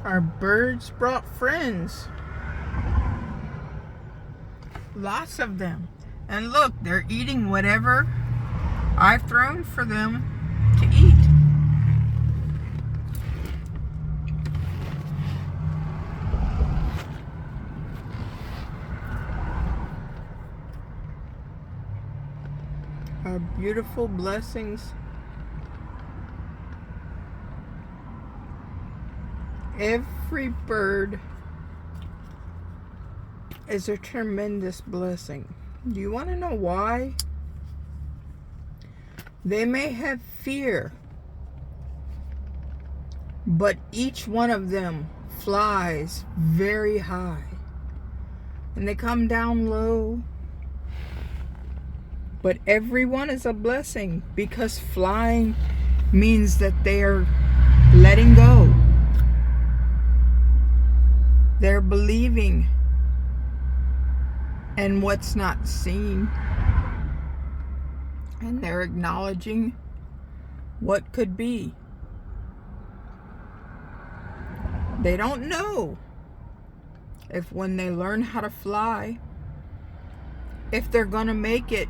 Our birds brought friends. Lots of them. And look, they're eating whatever I've thrown for them to eat. Our beautiful blessings. Every bird is a tremendous blessing. Do you want to know why? They may have fear, but each one of them flies very high. And they come down low. But everyone is a blessing because flying means that they are letting go. They're believing in what's not seen. And they're acknowledging what could be. They don't know if when they learn how to fly, if they're gonna make it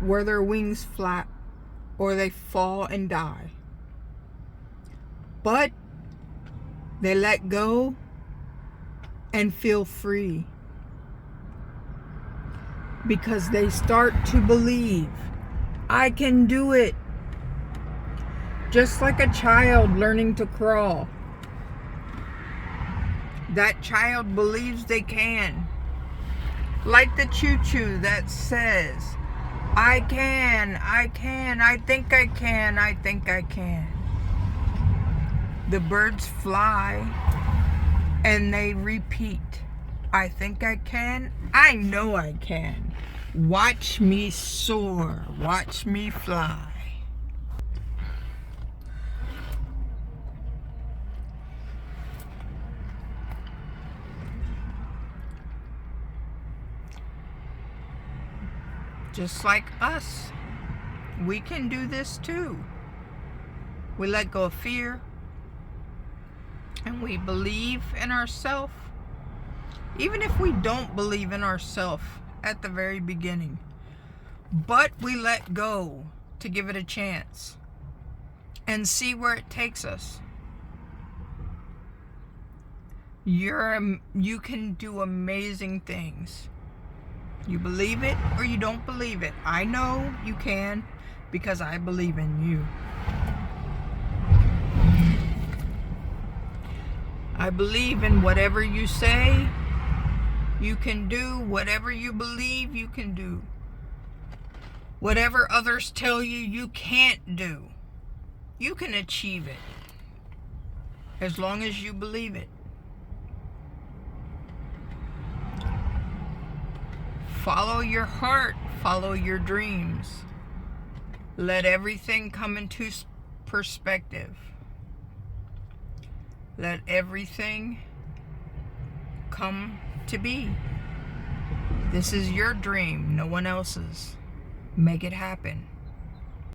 where their wings flap or they fall and die. But they let go and feel free because they start to believe, I can do it. Just like a child learning to crawl. That child believes they can. Like the choo-choo that says, I can, I think I can, I think I can. The birds fly and they repeat, I think I can, I know I can. Watch me soar, watch me fly. Just like us, we can do this too. We let go of fear and we believe in ourselves. Even if we don't believe in ourselves at the very beginning, but we let go to give it a chance and see where it takes us. You can do amazing things. You believe it or you don't believe it. I know you can because I believe in you. I believe in whatever you say, you can do. Whatever you believe, you can do. Whatever others tell you you can't do, you can achieve it. As long as you believe it. Follow your heart, follow your dreams. Let everything come into perspective. Let everything come to be. This is your dream, no one else's. Make it happen.